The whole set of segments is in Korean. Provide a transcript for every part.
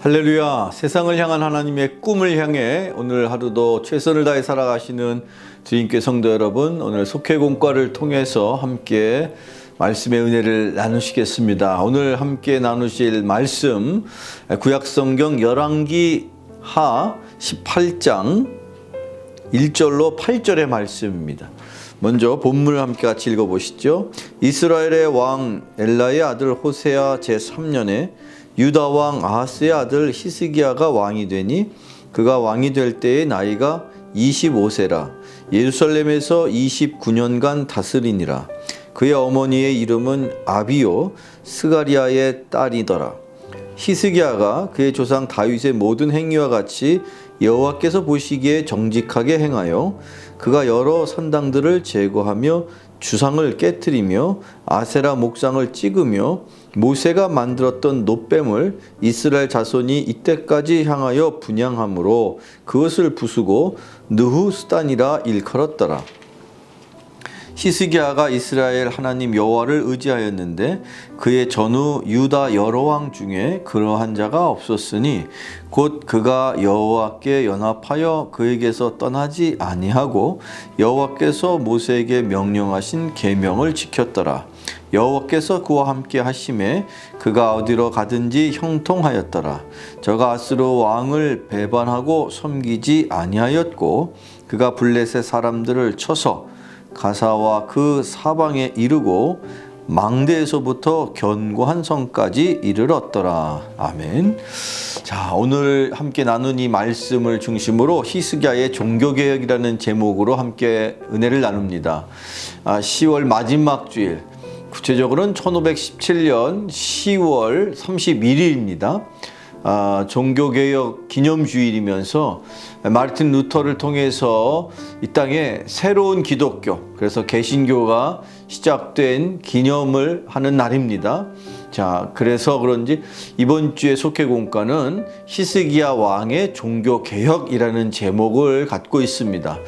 할렐루야. 세상을 향한 하나님의 꿈을 향해 오늘 하루도 최선을 다해 살아가시는 주님께 성도 여러분, 오늘 속회공과를 통해서 함께 말씀의 은혜를 나누시겠습니다. 오늘 함께 나누실 말씀, 구약성경 열왕기 하 18장 1절로 8절의 말씀입니다. 먼저 본문을 함께 같이 읽어보시죠. 이스라엘의 왕 엘라의 아들 호세아 제3년에 유다 왕 아하스의 아들 히스기야가 왕이 되니 그가 왕이 될 때의 나이가 25세라. 예루살렘에서 29년간 다스리니라. 그의 어머니의 이름은 아비요 스가리아의 딸이더라. 히스기야가 그의 조상 다윗의 모든 행위와 같이 여호와께서 보시기에 정직하게 행하여 그가 여러 산당들을 제거하며 주상을 깨뜨리며 아세라 목상을 찍으며 모세가 만들었던 놋뱀을 이스라엘 자손이 이때까지 향하여 분향함으로 그것을 부수고 느후스단이라 일컬었더라. 히스기야가 이스라엘 하나님 여호와를 의지하였는데 그의 전후 유다 여러 왕 중에 그러한 자가 없었으니 곧 그가 여호와께 연합하여 그에게서 떠나지 아니하고 여호와께서 모세에게 명령하신 계명을 지켰더라. 여호와께서 그와 함께 하심에 그가 어디로 가든지 형통하였더라. 저가 아스로 왕을 배반하고 섬기지 아니하였고 그가 블레셋 사람들을 쳐서 가사와 그 사방에 이르고 망대에서부터 견고한 성까지 이르렀더라. 아멘. 자, 오늘 함께 나눈 이 말씀을 중심으로 히스기야의 종교개혁이라는 제목으로 함께 은혜를 나눕니다. 10월 마지막 주일, 구체적으로는 1517년 10월 31일입니다. 종교개혁 기념주일이면서 마르틴 루터를 통해서 이 땅에 새로운 기독교, 그래서 개신교가 시작된 기념을 하는 날입니다. 자, 그래서 그런지 이번 주의 속회공과는 히스기야 왕의 종교개혁이라는 제목을 갖고 있습니다.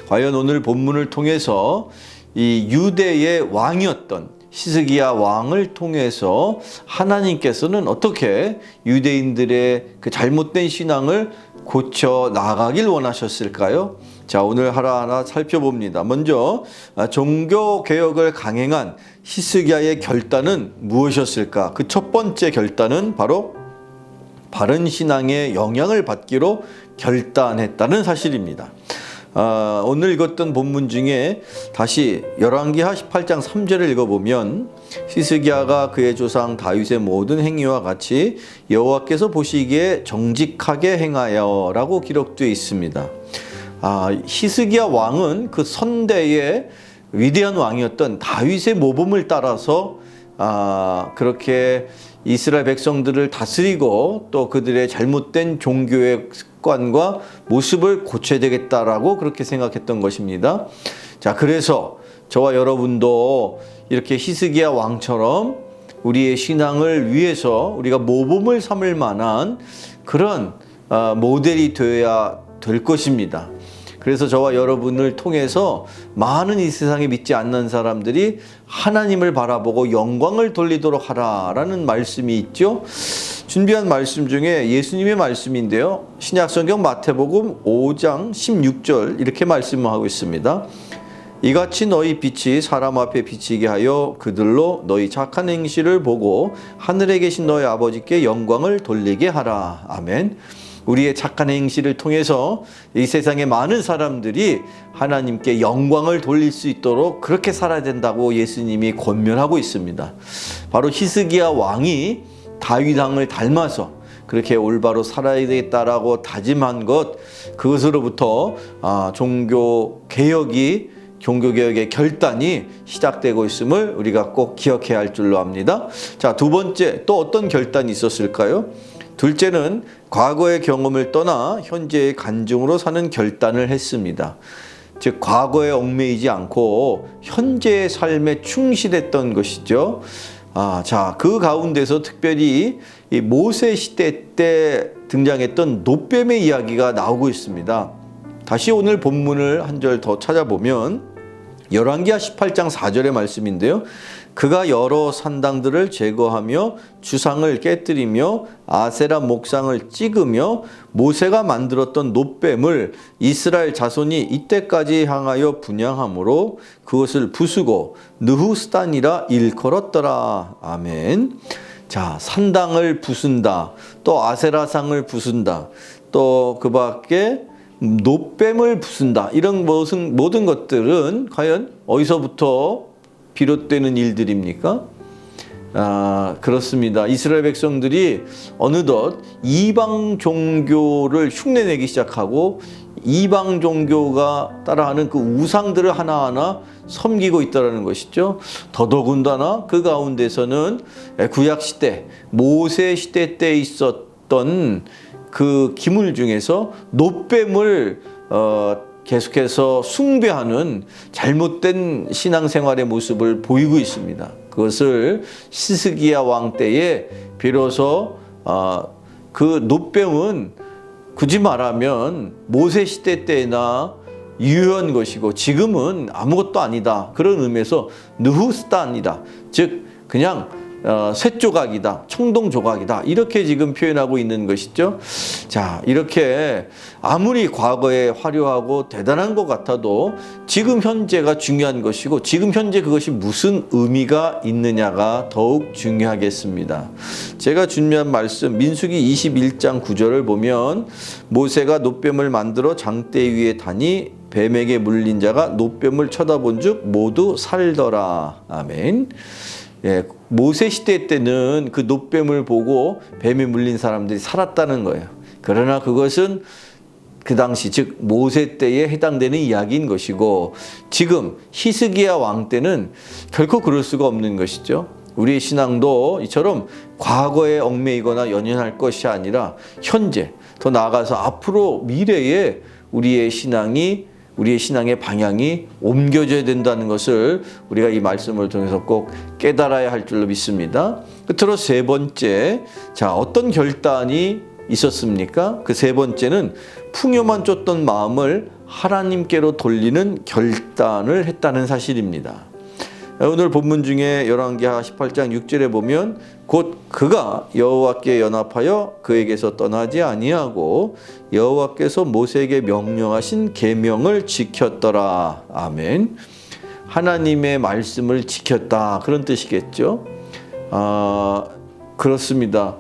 과연 오늘 본문을 통해서 이 유대의 왕이었던 히스기야 왕을 통해서 하나님께서는 어떻게 유대인들의 그 잘못된 신앙을 고쳐 나가길 원하셨을까요? 자, 오늘 하나하나 살펴봅니다. 먼저 종교개혁을 강행한 히스기야의 결단은 무엇이었을까? 그 첫 번째 결단은 바로 바른 신앙의 영향을 받기로 결단했다는 사실입니다. 오늘 읽었던 본문 중에 다시 열왕기하 18장 3절을 읽어보면 히스기야가 그의 조상 다윗의 모든 행위와 같이 여호와께서 보시기에 정직하게 행하여 라고 기록되어 있습니다. 히스기야 왕은 그 선대의 위대한 왕이었던 다윗의 모범을 따라서 그렇게 이스라엘 백성들을 다스리고 또 그들의 잘못된 종교의 습관과 모습을 고쳐야 되겠다라고 그렇게 생각했던 것입니다. 자, 그래서 저와 여러분도 이렇게 히스기야 왕처럼 우리의 신앙을 위해서 우리가 모범을 삼을 만한 그런 모델이 되어야 될 것입니다. 그래서 저와 여러분을 통해서 많은 이 세상에 믿지 않는 사람들이 하나님을 바라보고 영광을 돌리도록 하라라는 말씀이 있죠. 준비한 말씀 중에 예수님의 말씀인데요. 신약성경 마태복음 5장 16절 이렇게 말씀하고 있습니다. 이같이 너희 빛이 사람 앞에 비치게 하여 그들로 너희 착한 행실을 보고 하늘에 계신 너희 아버지께 영광을 돌리게 하라. 아멘. 우리의 착한 행실을 통해서 이 세상의 많은 사람들이 하나님께 영광을 돌릴 수 있도록 그렇게 살아야 된다고 예수님이 권면하고 있습니다. 바로 히스기야 왕이 다윗 왕을 닮아서 그렇게 올바로 살아야 되겠다라고 다짐한 것, 그것으로부터 종교개혁의 결단이 시작되고 있음을 우리가 꼭 기억해야 할 줄로 압니다. 자, 두 번째, 또 어떤 결단이 있었을까요? 둘째는 과거의 경험을 떠나 현재의 간증으로 사는 결단을 했습니다. 즉, 과거에 얽매이지 않고 현재의 삶에 충실했던 것이죠. 자, 그 가운데서 특별히 이 모세 시대 때 등장했던 놋뱀의 이야기가 나오고 있습니다. 다시 오늘 본문을 한 절 더 찾아보면 열왕기하 18장 4절의 말씀인데요. 그가 여러 산당들을 제거하며 주상을 깨뜨리며 아세라 목상을 찍으며 모세가 만들었던 놋뱀을 이스라엘 자손이 이때까지 향하여 분향함으로 그것을 부수고 느후스단이라 일컬었더라. 아멘. 자, 산당을 부순다. 또 아세라상을 부순다. 또 그 밖에 놋뱀을 부순다. 이런 모든 것들은 과연 어디서부터 비롯되는 일들입니까? 그렇습니다. 이스라엘 백성들이 어느덧 이방 종교를 흉내내기 시작하고 이방 종교가 따라하는 그 우상들을 하나하나 섬기고 있다는 것이죠. 더더군다나 그 가운데서는 구약시대, 모세시대 때 있었던 그 기물 중에서 놋뱀을 계속해서 숭배하는 잘못된 신앙생활의 모습을 보이고 있습니다. 그것을 히스기야 왕 때에 비로소 그 놋뱀은 굳이 말하면 모세 시대 때나 유효한 것이고 지금은 아무것도 아니다. 그런 의미에서 느후스단이다. 즉 그냥 쇳조각이다, 청동조각이다, 이렇게 지금 표현하고 있는 것이죠. 자, 이렇게 아무리 과거에 화려하고 대단한 것 같아도 지금 현재가 중요한 것이고 지금 현재 그것이 무슨 의미가 있느냐가 더욱 중요하겠습니다. 제가 준비한 말씀 민수기 21장 9절을 보면 모세가 놋뱀을 만들어 장대 위에 다니 뱀에게 물린 자가 놋뱀을 쳐다본 즉 모두 살더라. 아멘. 예, 모세 시대 때는 그 놋뱀을 보고 뱀에 물린 사람들이 살았다는 거예요. 그러나 그것은 그 당시 즉 모세 때에 해당되는 이야기인 것이고 지금 히스기야 왕 때는 결코 그럴 수가 없는 것이죠. 우리의 신앙도 이처럼 과거에 얽매이거나 연연할 것이 아니라 현재, 더 나아가서 앞으로 미래에 우리의 신앙의 방향이 옮겨져야 된다는 것을 우리가 이 말씀을 통해서 꼭 깨달아야 할 줄로 믿습니다. 끝으로 세 번째, 자, 어떤 결단이 있었습니까? 그 세 번째는 풍요만 쫓던 마음을 하나님께로 돌리는 결단을 했다는 사실입니다. 오늘 본문 중에 열왕기하 18장 6절에 보면 곧 그가 여호와께 연합하여 그에게서 떠나지 아니하고 여호와께서 모세에게 명령하신 계명을 지켰더라. 아멘. 하나님의 말씀을 지켰다, 그런 뜻이겠죠. 그렇습니다.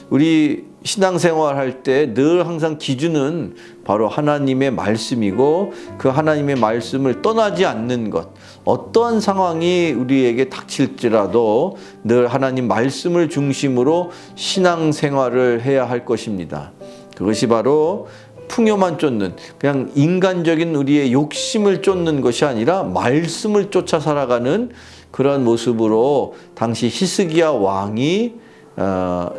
우리 신앙생활 할 때 늘 항상 기준은 바로 하나님의 말씀이고 그 하나님의 말씀을 떠나지 않는 것, 어떠한 상황이 우리에게 닥칠지라도 늘 하나님 말씀을 중심으로 신앙생활을 해야 할 것입니다. 그것이 바로 풍요만 쫓는, 그냥 인간적인 우리의 욕심을 쫓는 것이 아니라 말씀을 쫓아 살아가는 그런 모습으로 당시 히스기야 왕이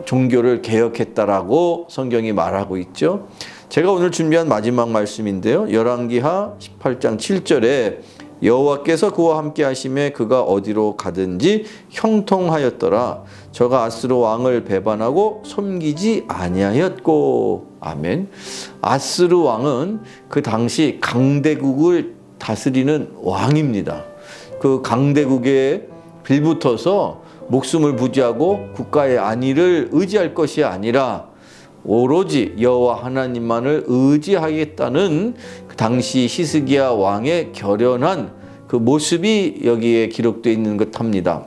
종교를 개혁했다라고 성경이 말하고 있죠. 제가 오늘 준비한 마지막 말씀인데요. 열왕기하 18장 7절에 여호와께서 그와 함께 하심에 그가 어디로 가든지 형통하였더라. 저가 아스루 왕을 배반하고 섬기지 아니하였고. 아멘. 아스루 왕은 그 당시 강대국을 다스리는 왕입니다. 그 강대국에 빌붙어서 목숨을 부지하고 국가의 안위를 의지할 것이 아니라 오로지 여호와 하나님만을 의지하겠다는 그 당시 히스기야 왕의 결연한 그 모습이 여기에 기록되어 있는 듯합니다.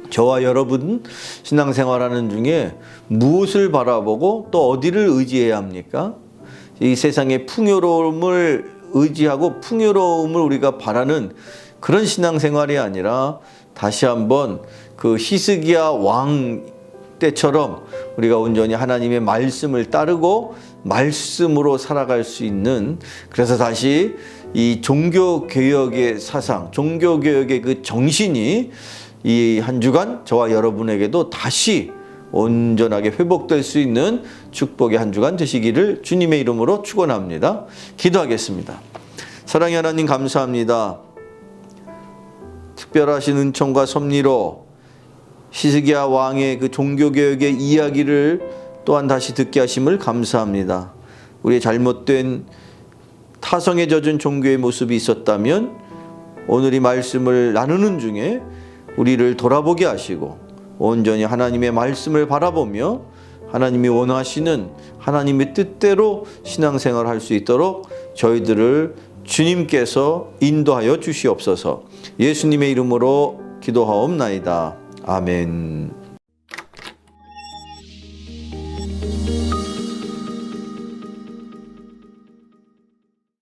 저와 여러분 신앙생활하는 중에 무엇을 바라보고 또 어디를 의지해야 합니까? 이 세상의 풍요로움을 의지하고 풍요로움을 우리가 바라는 그런 신앙생활이 아니라 다시 한번 그 히스기야 왕 때처럼 우리가 온전히 하나님의 말씀을 따르고 말씀으로 살아갈 수 있는, 그래서 다시 이 종교개혁의 사상, 종교개혁의 그 정신이 이 한 주간 저와 여러분에게도 다시 온전하게 회복될 수 있는 축복의 한 주간 되시기를 주님의 이름으로 축원합니다. 기도하겠습니다. 사랑의 하나님 감사합니다. 특별하신 은총과 섭리로 히스기야 왕의 그 종교개혁의 이야기를 또한 다시 듣게 하심을 감사합니다. 우리의 잘못된 타성에 젖은 종교의 모습이 있었다면 오늘 이 말씀을 나누는 중에 우리를 돌아보게 하시고 온전히 하나님의 말씀을 바라보며 하나님이 원하시는 하나님의 뜻대로 신앙생활을 할 수 있도록 저희들을 주님께서 인도하여 주시옵소서. 예수님의 이름으로 기도하옵나이다. 아멘.